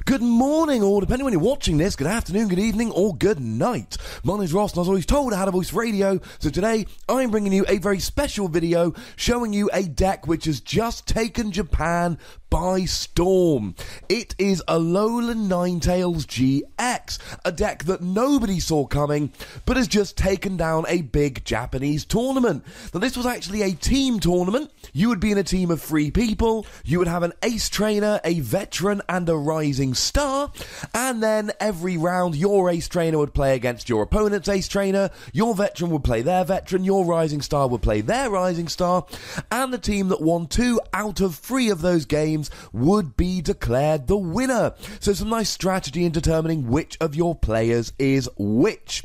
Good morning, or depending when you're watching this, good afternoon, good evening, or good night. My name's Ross, and I was always told I had a voice for radio, so today I'm bringing you a very special video showing you a deck which has just taken Japan by storm. It is Alolan Ninetales GX, a deck that nobody saw coming, but has just taken down a big Japanese tournament. Now, this was actually a team tournament. You would be in a team of 3 people. You would have an ace trainer, a veteran, and a rising star. And then every round, your ace trainer would play against your opponent's ace trainer. Your veteran would play their veteran. Your rising star would play their rising star. And the team that won 2 out of 3 of those games would be declared the winner. So some nice strategy in determining which of your players is which.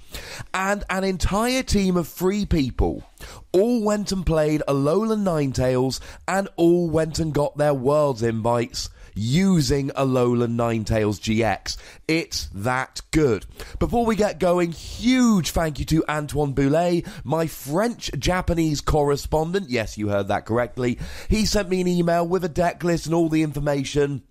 And an entire team of 3 people all went and played Alolan Ninetales and all went and got their Worlds invites using Alolan Ninetales GX. It's that good. Before we get going, huge thank you to Antoine Boulet, my French-Japanese correspondent. Yes, you heard that correctly. He sent me an email with a deck list and all the information.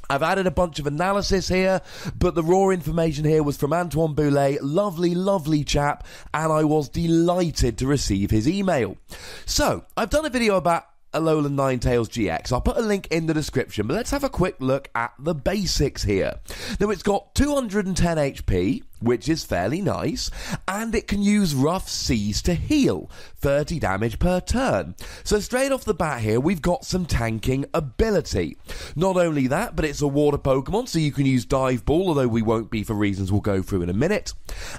I've added a bunch of analysis here, but the raw information here was from Antoine Boulet, lovely, lovely chap, and I was delighted to receive his email. So, I've done a video about Alolan Ninetales GX. I'll put a link in the description, but let's have a quick look at the basics here. Now, it's got 210 HP, which is fairly nice, and it can use Rough Seas to heal, 30 damage per turn. So straight off the bat here, we've got some tanking ability. Not only that, but it's a water Pokemon, so you can use Dive Ball, although we won't be for reasons we'll go through in a minute.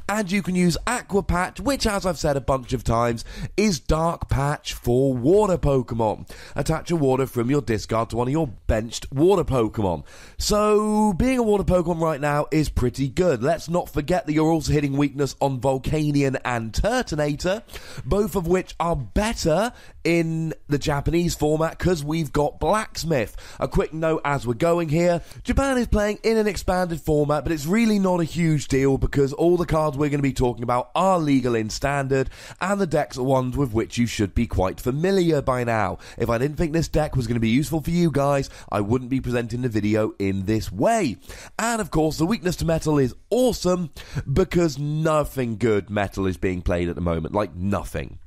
And you can use Aqua Patch, which, as I've said a bunch of times, is Dark Patch for water Pokemon. Attach a water from your discard to one of your benched water Pokemon. So, being a water Pokemon right now is pretty good. Let's not forget that you're also hitting weakness on Volcanion and Turtonator, both of which are better in the Japanese format because we've got Blacksmith. A quick note as we're going here, Japan is playing in an expanded format, but it's really not a huge deal because all the cards we're going to be talking about are legal in standard, and the decks are ones with which you should be quite familiar by now. If I didn't think this deck was going to be useful for you guys, I wouldn't be presenting the video in this way. And of course, the weakness to metal is awesome, because nothing good metal is being played at the moment, like nothing.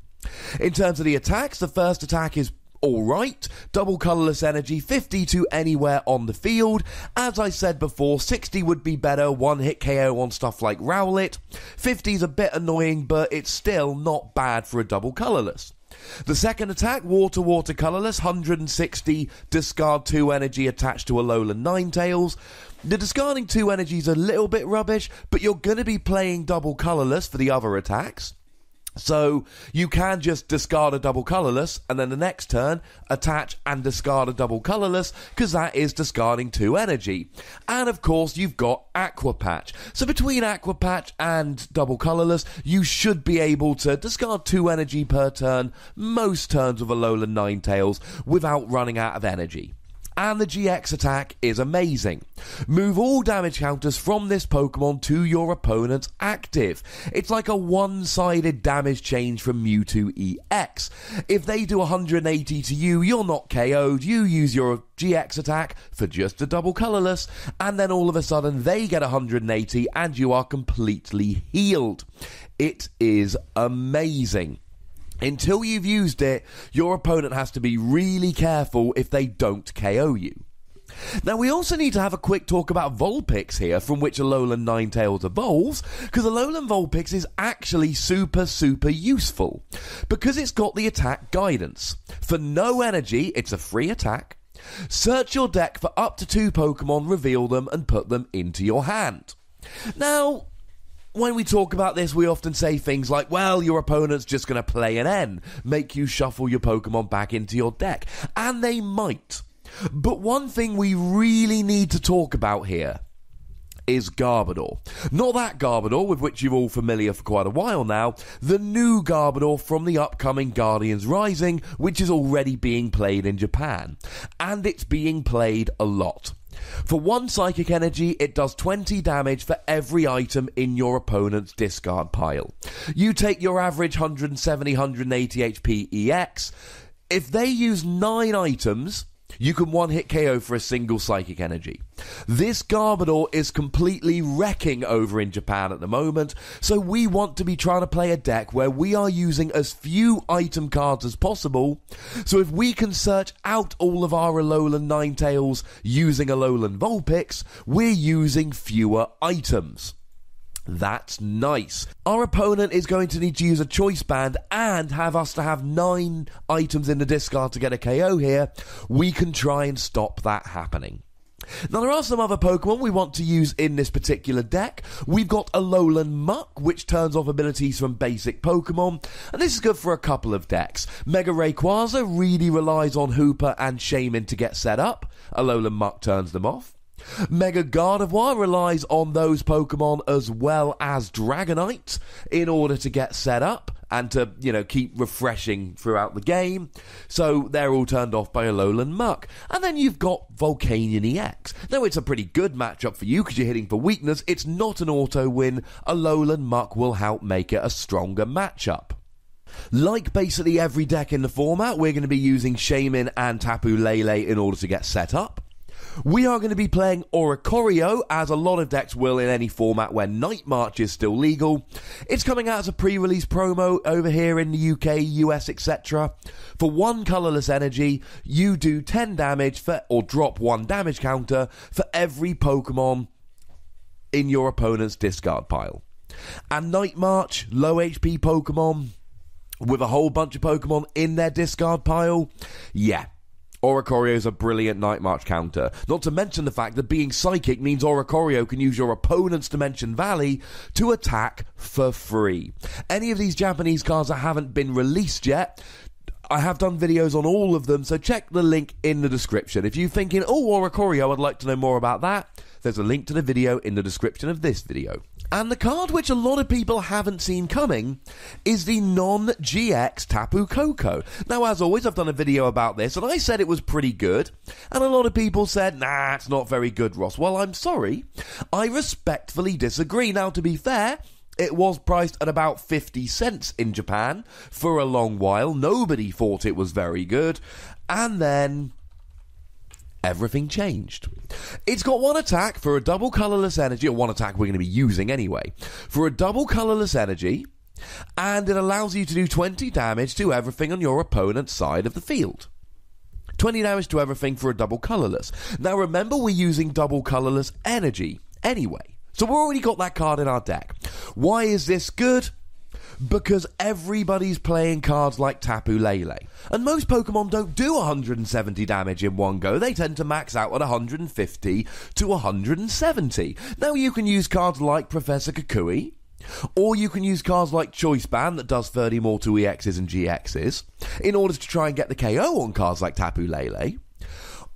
In terms of the attacks, the first attack is alright, double colourless energy, 50 to anywhere on the field. As I said before, 60 would be better, 1-hit KO on stuff like Rowlet. 50 is a bit annoying, but it's still not bad for a double colourless. The second attack, water colourless, 160, discard 2 energy attached to Alolan Ninetales. The discarding 2 energy is a little bit rubbish, but you're going to be playing double colourless for the other attacks. So you can just discard a double colourless and then the next turn attach and discard a double colourless, because that is discarding 2 energy. And of course you've got Aqua Patch. So between Aqua Patch and double colourless, you should be able to discard 2 energy per turn most turns with Alolan Ninetales without running out of energy. And the GX attack is amazing. Move all damage counters from this Pokemon to your opponent's active. It's like a one-sided damage change from Mewtwo EX. If they do 180 to you, you're not KO'd, you use your GX attack for just a double colourless, and then all of a sudden they get 180 and you are completely healed. It is amazing. Until you've used it, your opponent has to be really careful if they don't KO you. Now, we also need to have a quick talk about Vulpix here, from which Alolan Ninetales evolves, because Alolan Vulpix is actually super useful, because it's got the attack guidance. For no energy, it's a free attack. Search your deck for up to 2 Pokemon, reveal them, and put them into your hand. Now, when we talk about this, we often say things like, well, your opponent's just going to play an N, make you shuffle your Pokemon back into your deck. And they might. But one thing we really need to talk about here is Garbodor. Not that Garbodor with which you're all familiar for quite a while now, the new Garbodor from the upcoming Guardians Rising, which is already being played in Japan. And it's being played a lot. For 1 Psychic Energy, it does 20 damage for every item in your opponent's discard pile. You take your average 170, 180 HP EX. If they use 9 items, you can one-hit KO for a single Psychic Energy. This Garbodor is completely wrecking over in Japan at the moment, so we want to be trying to play a deck where we are using as few item cards as possible, so if we can search out all of our Alolan Ninetales using Alolan Vulpix, we're using fewer items. That's nice. Our opponent is going to need to use a choice band and have us to have 9 items in the discard to get a KO here. We can try and stop that happening. Now, there are some other Pokemon we want to use in this particular deck. We've got Alolan Muck, which turns off abilities from basic Pokemon, and this is good for a couple of decks. Mega Rayquaza really relies on Hooper and Shaman to get set up. Alolan Muck turns them off. Mega Gardevoir relies on those Pokemon as well as Dragonite in order to get set up and to, keep refreshing throughout the game. So they're all turned off by Alolan Muck. And then you've got Volcanion EX. Now, it's a pretty good matchup for you because you're hitting for weakness. It's not an auto win. Alolan Muck will help make it a stronger matchup. Like basically every deck in the format, we're going to be using Shaman and Tapu Lele in order to get set up. We are going to be playing Oricorio, as a lot of decks will in any format where Night March is still legal. It's coming out as a pre-release promo over here in the UK, US, etc. For 1 colourless energy, you do 10 damage or drop 1 damage counter for every Pokemon in your opponent's discard pile. And Night March, low HP Pokemon with a whole bunch of Pokemon in their discard pile, yeah. Oricorio is a brilliant Night March counter. Not to mention the fact that being Psychic means Oricorio can use your opponent's Dimension Valley to attack for free. Any of these Japanese cards that haven't been released yet, I have done videos on all of them, so check the link in the description. If you're thinking, oh, Oricorio, I'd like to know more about that, there's a link to the video in the description of this video. And the card which a lot of people haven't seen coming is the non-GX Tapu Koko. Now, as always, I've done a video about this, and I said it was pretty good, and a lot of people said, nah, it's not very good, Ross. Well, I'm sorry. I respectfully disagree. Now, to be fair, it was priced at about 50 cents in Japan for a long while. Nobody thought it was very good. And then everything changed. It's got 1 attack for a double colourless energy, or 1 attack we're going to be using anyway, for a double colourless energy, and it allows you to do 20 damage to everything on your opponent's side of the field. 20 damage to everything for a double colourless. Now remember, we're using double colourless energy anyway, so we've already got that card in our deck. Why is this good? Because everybody's playing cards like Tapu Lele. And most Pokemon don't do 170 damage in one go. They tend to max out at 150 to 170. Now, you can use cards like Professor Kukui, or you can use cards like Choice Band that does 30 more to EXs and GXs in order to try and get the KO on cards like Tapu Lele.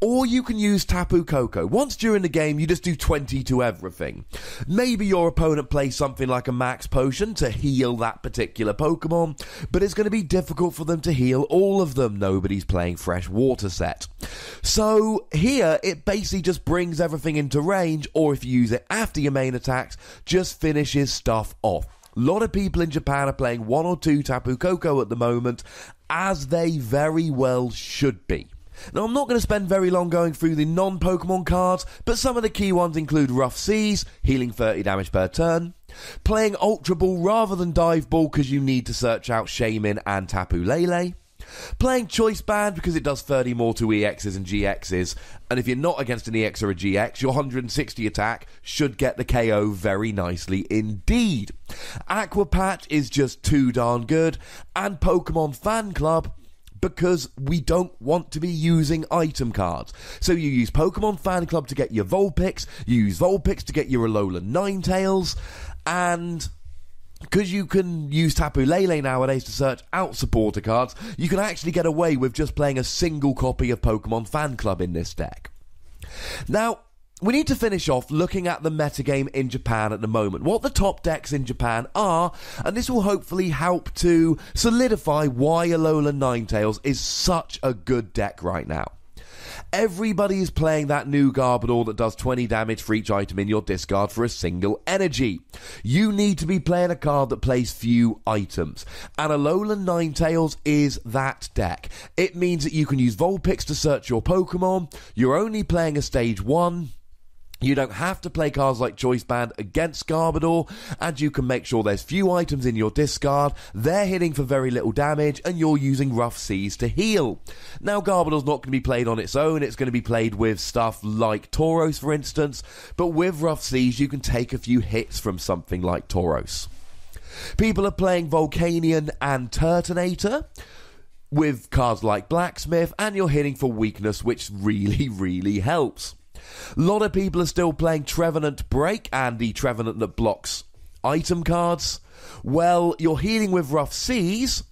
Or you can use Tapu Koko. Once during the game, you just do 20 to everything. Maybe your opponent plays something like a Max Potion to heal that particular Pokemon, but it's going to be difficult for them to heal all of them. Nobody's playing Fresh Water set. So here, it basically just brings everything into range, or if you use it after your main attacks, just finishes stuff off. A lot of people in Japan are playing 1 or 2 Tapu Koko at the moment, as they very well should be. Now, I'm not going to spend very long going through the non-Pokemon cards, but some of the key ones include Rough Seas, healing 30 damage per turn, playing Ultra Ball rather than Dive Ball because you need to search out Shaman and Tapu Lele, playing Choice Band because it does 30 more to EXs and GXs, and if you're not against an EX or a GX, your 160 attack should get the KO very nicely indeed. Aqua Patch is just too darn good, and Pokemon Fan Club, because we don't want to be using item cards. So you use Pokemon Fan Club to get your Vulpix, you use Vulpix to get your Alolan Ninetales, and because you can use Tapu Lele nowadays to search out supporter cards, you can actually get away with just playing a single copy of Pokemon Fan Club in this deck. Now, we need to finish off looking at the metagame in Japan at the moment, what the top decks in Japan are, and this will hopefully help to solidify why Alolan Ninetales is such a good deck right now. Everybody is playing that new Garbodor that does 20 damage for each item in your discard for a single energy. You need to be playing a card that plays few items, and Alolan Ninetales is that deck. It means that you can use Vulpix to search your Pokemon, you're only playing a stage 1, you don't have to play cards like Choice Band against Garbodor, and you can make sure there's few items in your discard, they're hitting for very little damage, and you're using Rough Seas to heal. Now, Garbodor's not going to be played on its own, it's going to be played with stuff like Tauros, for instance, but with Rough Seas, you can take a few hits from something like Tauros. People are playing Volcanion and Turtonator with cards like Blacksmith, and you're hitting for weakness, which really helps. A lot of people are still playing Trevenant Break and the Trevenant that blocks item cards. Well, you're healing with Rough Seas,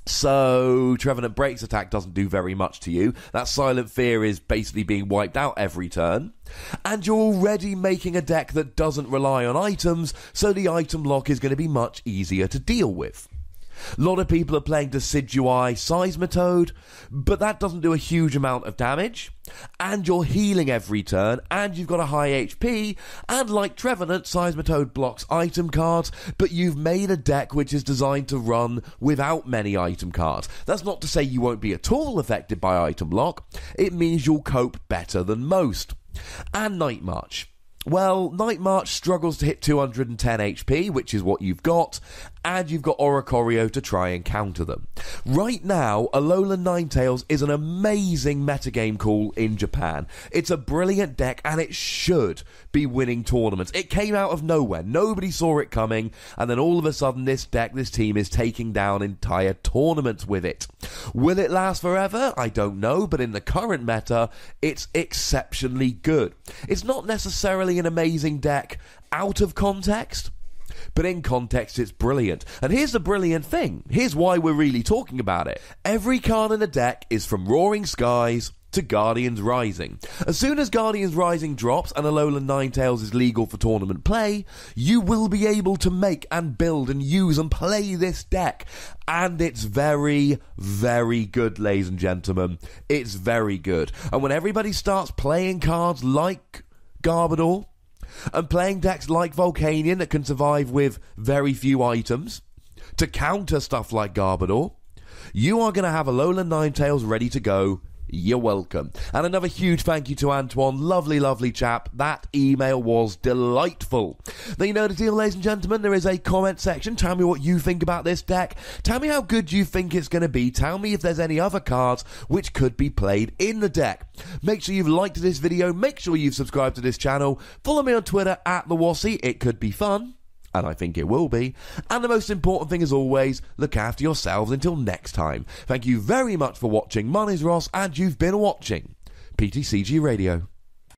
so Trevenant Break's attack doesn't do very much to you. That Silent Fear is basically being wiped out every turn. And you're already making a deck that doesn't rely on items, so the item lock is going to be much easier to deal with. A lot of people are playing Decidueye Seismitoad, but that doesn't do a huge amount of damage, and you're healing every turn, and you've got a high HP, and like Trevenant, Seismitoad blocks item cards, but you've made a deck which is designed to run without many item cards. That's not to say you won't be at all affected by item lock, it means you'll cope better than most. And Night March. Well, Night March struggles to hit 210 HP, which is what you've got, and you've got Oricorio to try and counter them. Right now, Alolan Ninetales is an amazing metagame call in Japan. It's a brilliant deck, and it should be winning tournaments. It came out of nowhere. Nobody saw it coming, and then all of a sudden this team is taking down entire tournaments with it. Will it last forever? I don't know, but in the current meta, it's exceptionally good. It's not necessarily an amazing deck out of context, but in context it's brilliant. And here's the brilliant thing, here's why we're really talking about it. Every card in the deck is from Roaring Skies to Guardians Rising. As soon as Guardians Rising drops and Alolan Ninetales is legal for tournament play, you will be able to make and build and use and play this deck. And it's very good, ladies and gentlemen. It's very good. And when everybody starts playing cards like Garbodor, and playing decks like Volcanion that can survive with very few items to counter stuff like Garbodor, you are going to have Alolan Ninetales ready to go. You're welcome. And another huge thank you to Antoine. Lovely chap. That email was delightful. Now, you know the deal, ladies and gentlemen. There is a comment section. Tell me what you think about this deck. Tell me how good you think it's going to be. Tell me if there's any other cards which could be played in the deck. Make sure you've liked this video. Make sure you've subscribed to this channel. Follow me on Twitter @TheWassy. It could be fun. And I think it will be. And the most important thing, as always, look after yourselves until next time. Thank you very much for watching. My name's Ross, and you've been watching PTCG Radio.